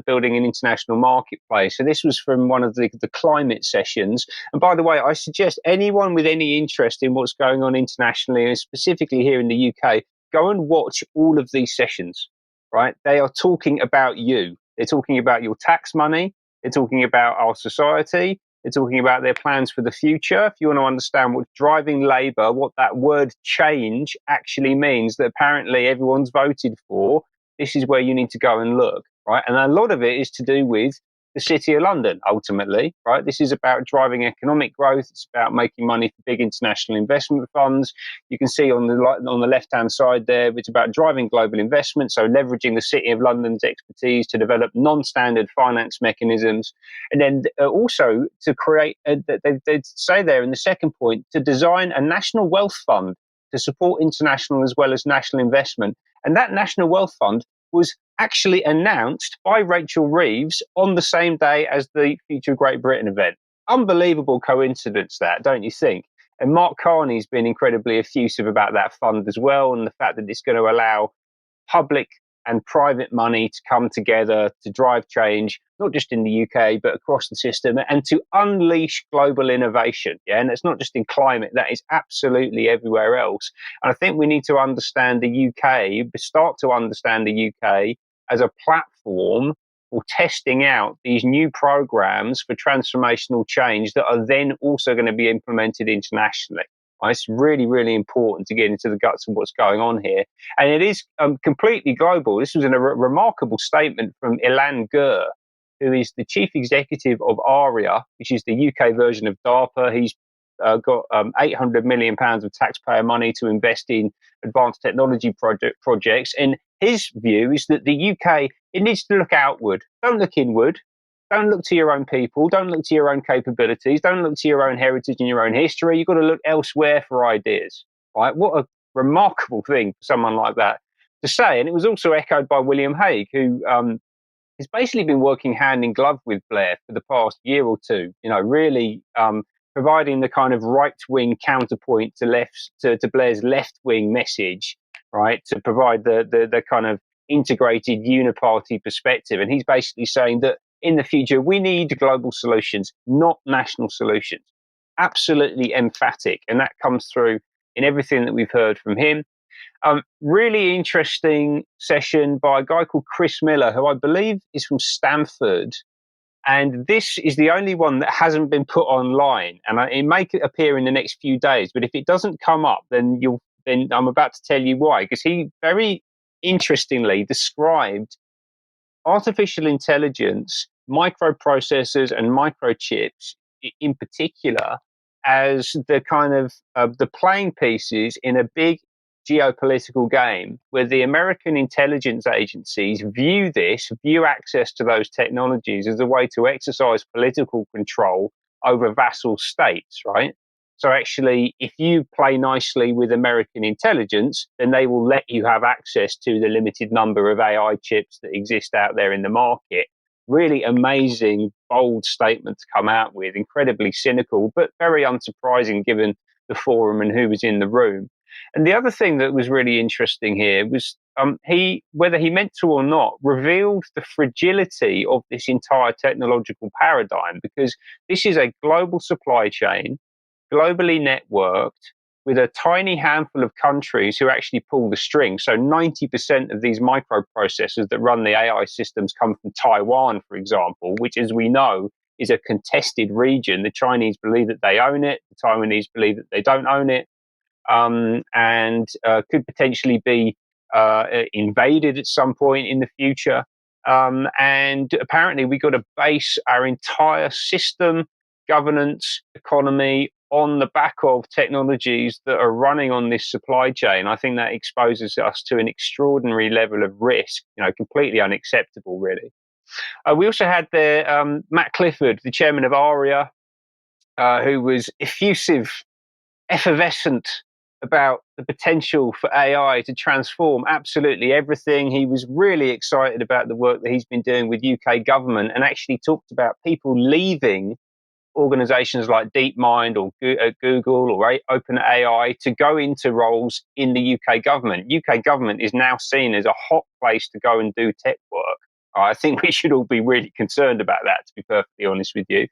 building an international marketplace. So this was from one of the climate sessions. And by the way, I suggest anyone with any interest in what's going on internationally, and specifically here in the UK, go and watch all of these sessions, right? They are talking about you. They're talking about your tax money. They're talking about our society. They're talking about their plans for the future. If you want to understand what's driving Labour, what that word change actually means that apparently everyone's voted for, this is where you need to go and look, right? And a lot of it is to do with the City of London, ultimately, right? This is about driving economic growth. It's about making money for big international investment funds. You can see on the left-hand side there, it's about driving global investment, so leveraging the City of London's expertise to develop non-standard finance mechanisms. And then also to create, they say there in the second point, to design a national wealth fund to support international as well as national investment. And that national wealth fund was actually announced by Rachel Reeves on the same day as the Future Great Britain event. Unbelievable coincidence that, don't you think? And Mark Carney's been incredibly effusive about that fund as well, and the fact that it's going to allow public and private money to come together to drive change, not just in the UK, but across the system, and to unleash global innovation. Yeah, and it's not just in climate, that is absolutely everywhere else. And I think we need to understand the UK, start to understand the UK as a platform for testing out these new programs for transformational change that are then also going to be implemented internationally. It's really, really important to get into the guts of what's going on here. And it is completely global. This was a remarkable statement from Ilan Gur, who is the chief executive of ARIA, which is the UK version of DARPA. He's got £800 million of taxpayer money to invest in advanced technology projects. And his view is that the UK, it needs to look outward. Don't look inward. Don't look to your own people. Don't look to your own capabilities. Don't look to your own heritage and your own history. You've got to look elsewhere for ideas, right? What a remarkable thing for someone like that to say. And it was also echoed by William Hague, who has basically been working hand in glove with Blair for the past year or two, really providing the kind of right-wing counterpoint to Blair's left-wing message, right, to provide the kind of integrated uniparty perspective. And he's basically saying that in the future, we need global solutions, not national solutions. Absolutely emphatic. And that comes through in everything that we've heard from him. Really interesting session by a guy called Chris Miller, who I believe is from Stanford. And this is the only one that hasn't been put online. And it may appear in the next few days. But if it doesn't come up, then I'm about to tell you why. Because he very interestingly described artificial intelligence, microprocessors and microchips in particular as the kind of the playing pieces in a big geopolitical game where the American intelligence agencies view access to those technologies as a way to exercise political control over vassal states, right? So actually, if you play nicely with American intelligence, then they will let you have access to the limited number of AI chips that exist out there in the market. Really amazing, bold statement to come out with, incredibly cynical, but very unsurprising given the forum and who was in the room. And the other thing that was really interesting here was he, whether he meant to or not, revealed the fragility of this entire technological paradigm, because this is a global supply chain, globally networked, with a tiny handful of countries who actually pull the strings. So 90% of these microprocessors that run the AI systems come from Taiwan, for example, which, as we know, is a contested region. The Chinese believe that they own it. The Taiwanese believe that they don't own it. And could potentially be invaded at some point in the future. And apparently we've got to base our entire system, governance, economy on the back of technologies that are running on this supply chain. I think that exposes us to an extraordinary level of risk, completely unacceptable, really. We also had there Matt Clifford, the chairman of ARIA, who was effervescent about the potential for AI to transform absolutely everything. He was really excited about the work that he's been doing with UK government, and actually talked about people leaving organizations like DeepMind or Google or OpenAI to go into roles in the UK government. UK government is now seen as a hot place to go and do tech work. I think we should all be really concerned about that, to be perfectly honest with you.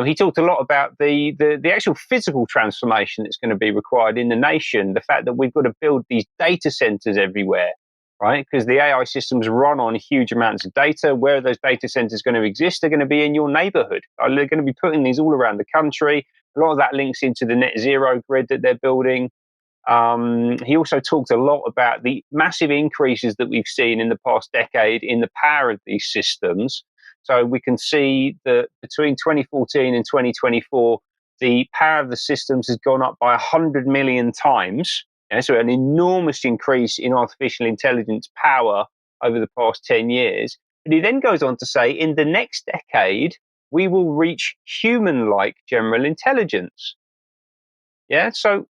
He talked a lot about the actual physical transformation that's going to be required in the nation, the fact that we've got to build these data centers everywhere, right? Because the AI systems run on huge amounts of data. Where are those data centers going to exist? They're going to be in your neighborhood. They're going to be putting these all around the country. A lot of that links into the net zero grid that they're building. He also talked a lot about the massive increases that we've seen in the past decade in the power of these systems. So we can see that between 2014 and 2024, the power of the systems has gone up by 100 million times. So an enormous increase in artificial intelligence power over the past 10 years. But he then goes on to say, in the next decade, we will reach human-like general intelligence. So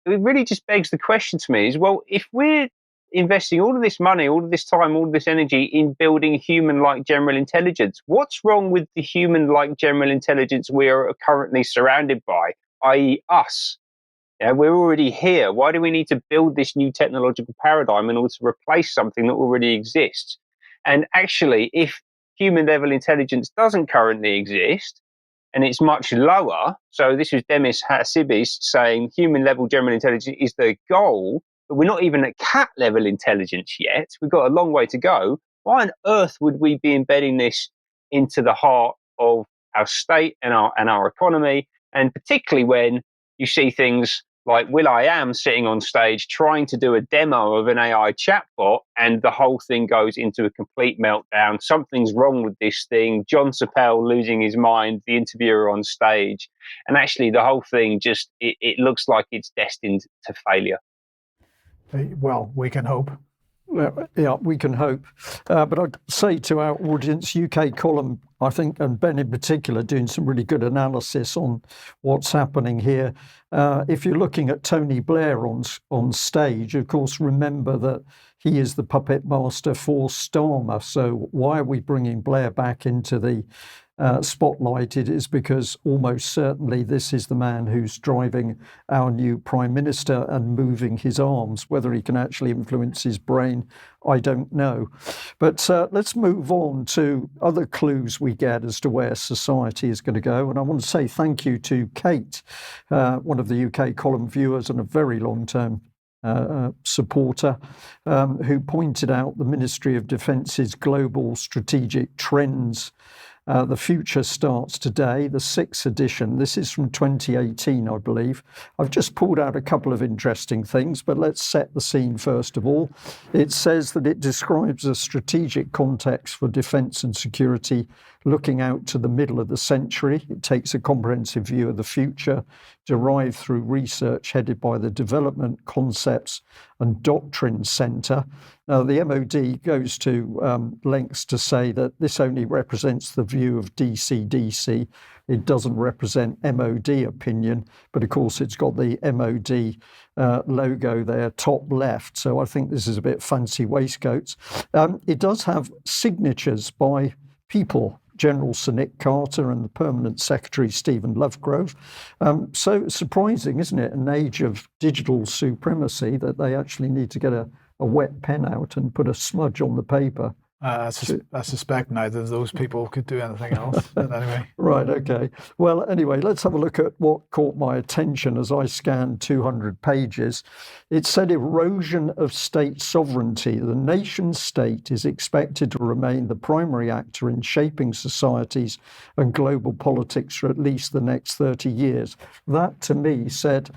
it really just begs the question to me is, well, if we're investing all of this money, all of this time, all of this energy in building human-like general intelligence, what's wrong with the human-like general intelligence we are currently surrounded by, i.e. us? We're already here. Why do we need to build this new technological paradigm in order to replace something that already exists? And actually, if human-level intelligence doesn't currently exist, and it's much lower. So this was Demis Hassibis saying human-level general intelligence is the goal, but we're not even at cat-level intelligence yet. We've got a long way to go. Why on earth would we be embedding this into the heart of our state and our economy? And particularly when you see things like will.i.am sitting on stage trying to do a demo of an AI chatbot, and the whole thing goes into a complete meltdown. Something's wrong with this thing. John Chappelle losing his mind, the interviewer on stage. And actually the whole thing just, it looks like it's destined to failure. Well, we can hope. Yeah, we can hope. But I'd say to our audience, UK column, I think, and Ben in particular, doing some really good analysis on what's happening here. If you're looking at Tony Blair on stage, of course, remember that he is the puppet master for Starmer. So why are we bringing Blair back into the spotlight? It is because almost certainly this is the man who's driving our new Prime Minister and moving his arms. Whether he can actually influence his brain, I don't know. But let's move on to other clues we get as to where society is going to go. And I want to say thank you to Kate, one of the UK column viewers and a very long-term supporter, who pointed out the Ministry of Defence's Global Strategic Trends. The Future starts today, the 6th edition. This is from 2018, I believe. I've just pulled out a couple of interesting things, but let's set the scene first of all. It says that it describes a strategic context for defence and security looking out to the middle of the century. It takes a comprehensive view of the future, derived through research headed by the Development, Concepts and Doctrine Centre. Now, the MOD goes to lengths to say that this only represents the view of DCDC. It doesn't represent MOD opinion, but of course it's got the MOD logo there, top left. So I think this is a bit fancy waistcoats. It does have signatures by people, General Sir Nick Carter and the Permanent Secretary Stephen Lovegrove. So surprising, isn't it, an age of digital supremacy, that they actually need to get a wet pen out and put a smudge on the paper. I suspect neither of those people could do anything else. But anyway. Right, okay. Well, anyway, let's have a look at what caught my attention as I scanned 200 pages. It said erosion of state sovereignty. The nation state is expected to remain the primary actor in shaping societies and global politics for at least the next 30 years. That, to me, said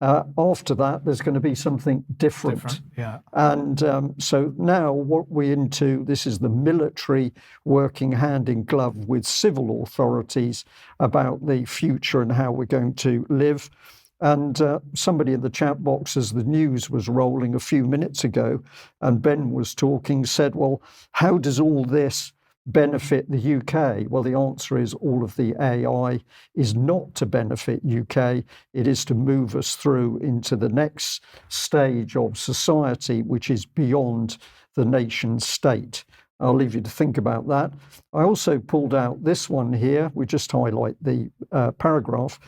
after that, there's going to be something different. Yeah. And so now what we're into, this is the military working hand in glove with civil authorities about the future and how we're going to live. And somebody in the chat box, as the news was rolling a few minutes ago, and Ben was talking, said, well, how does all this benefit the UK? Well, the answer is all of the AI is not to benefit UK. It is to move us through into the next stage of society, which is beyond the nation state. I'll leave you to think about that. I also pulled out this one here. We just highlight the paragraph.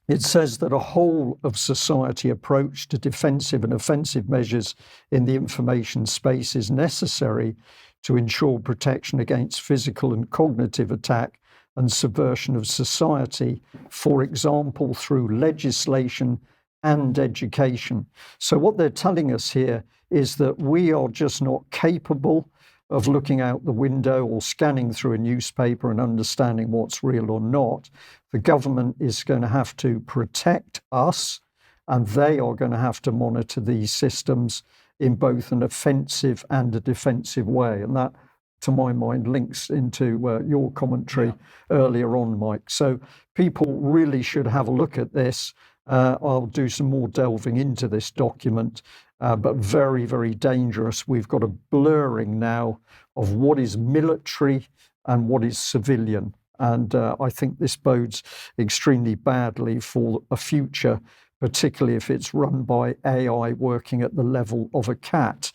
It says that a whole of society approach to defensive and offensive measures in the information space is necessary to ensure protection against physical and cognitive attack and subversion of society, for example, through legislation and education. So what they're telling us here is that we are just not capable of looking out the window or scanning through a newspaper and understanding what's real or not. The government is going to have to protect us, and they are going to have to monitor these systems in both an offensive and a defensive way. And that, to my mind, links into your commentary earlier on, Mike. So people really should have a look at this. I'll do some more delving into this document, but very, very dangerous. We've got a blurring now of what is military and what is civilian. And I think this bodes extremely badly for a future, particularly if it's run by AI working at the level of a cat.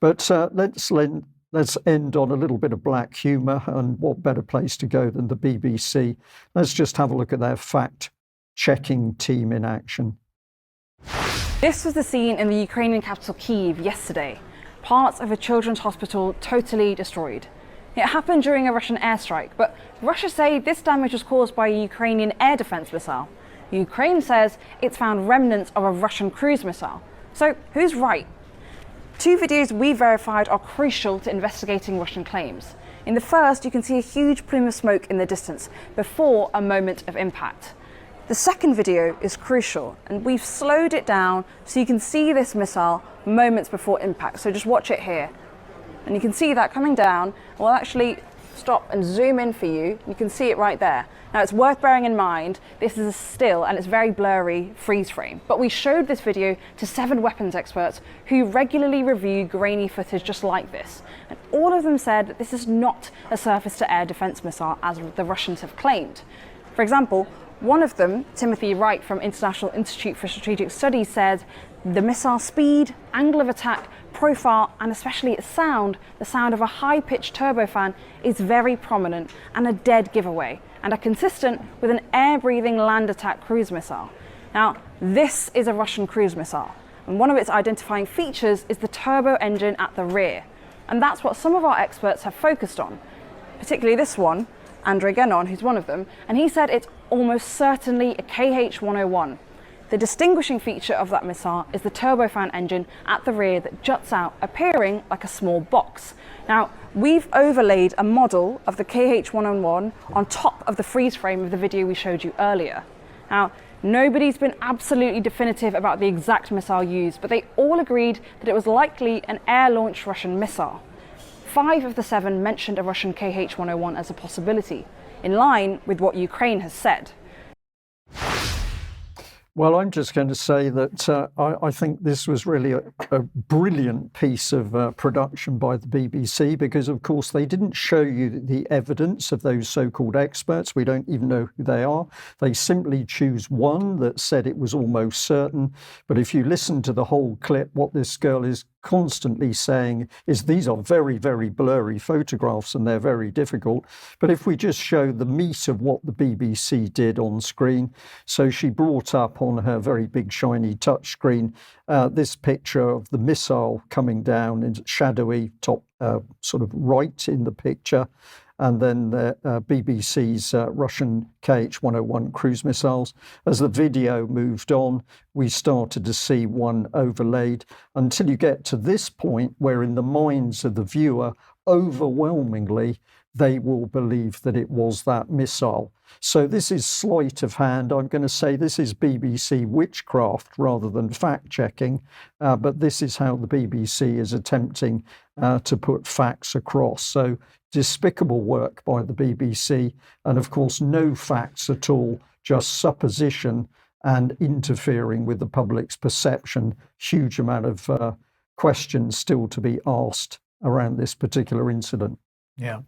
But let's end on a little bit of black humour, and what better place to go than the BBC? Let's just have a look at their fact-checking team in action. This was the scene in the Ukrainian capital Kyiv yesterday. Parts of a children's hospital totally destroyed. It happened during a Russian airstrike, but Russia say this damage was caused by a Ukrainian air defense missile. Ukraine says it's found remnants of a Russian cruise missile. So who's right? Two videos we verified are crucial to investigating Russian claims. In the first, you can see a huge plume of smoke in the distance before a moment of impact. The second video is crucial, and we've slowed it down so you can see this missile moments before impact. So just watch it here. And you can see that coming down. We'll actually stop and zoom in for you. You can see it right there. Now, it's worth bearing in mind, this is a still and it's very blurry freeze frame. But we showed this video to 7 weapons experts who regularly review grainy footage just like this. And all of them said that this is not a surface-to-air defense missile as the Russians have claimed. For example, one of them, Timothy Wright from International Institute for Strategic Studies, said The missile speed, angle of attack, profile, and especially its sound, the sound of a high-pitched turbofan, is very prominent and a dead giveaway, and are consistent with an air-breathing land attack cruise missile. Now, this is a Russian cruise missile, and one of its identifying features is the turbo engine at the rear. And that's what some of our experts have focused on, particularly this one, Andrei Genon, who's one of them, and he said it's almost certainly a KH-101. The distinguishing feature of that missile is the turbofan engine at the rear that juts out, appearing like a small box. Now, we've overlaid a model of the KH-101 on top of the freeze frame of the video we showed you earlier. Now, nobody's been absolutely definitive about the exact missile used, but they all agreed that it was likely an air-launched Russian missile. 5 of the 7 mentioned a Russian KH-101 as a possibility, in line with what Ukraine has said. Well, I'm just going to say that I think this was really a brilliant piece of production by the BBC, because, of course, they didn't show you the evidence of those so-called experts. We don't even know who they are. They simply choose one that said it was almost certain. But if you listen to the whole clip, what this girl is constantly saying is these are very, very blurry photographs and they're very difficult. But if we just show the meat of what the BBC did on screen, so she brought up on her very big shiny touchscreen this picture of the missile coming down in shadowy top sort of right in the picture, and then the BBC's Russian KH-101 cruise missiles. As the video moved on, we started to see one overlaid until you get to this point where in the minds of the viewer, overwhelmingly, they will believe that it was that missile. So this is sleight of hand. I'm going to say this is BBC witchcraft rather than fact-checking, but this is how the BBC is attempting to put facts across. So despicable work by the BBC, and of course no facts at all, just supposition and interfering with the public's perception. Huge amount of questions still to be asked around this particular incident. Yeah.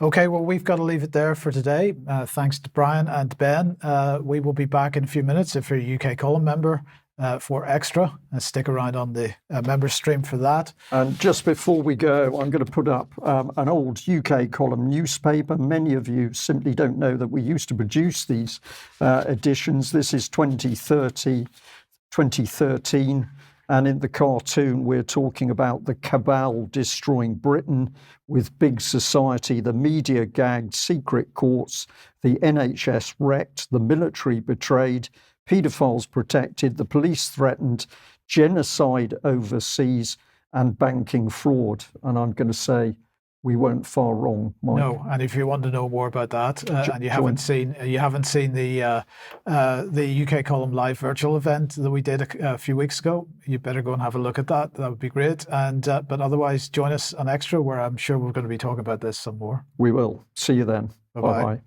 Okay, well, we've got to leave it there for today. Thanks to Brian and Ben. We will be back in a few minutes if you're a UK column member for Extra. Stick around on the member stream for that. And just before we go, I'm going to put up an old UK column newspaper. Many of you simply don't know that we used to produce these editions. This is 2013. And in the cartoon, we're talking about the cabal destroying Britain with big society, the media gagged, secret courts, the NHS wrecked, the military betrayed, paedophiles protected, the police threatened, genocide overseas, and banking fraud. And I'm going to say we weren't far wrong, Mike. No, and if you want to know more about that, and you haven't seen the UK Column Live virtual event that we did a few weeks ago, you better go and have a look at that. That would be great. And but otherwise, join us on Extra, where I'm sure we're going to be talking about this some more. We will. See you then. Bye-bye. Bye-bye.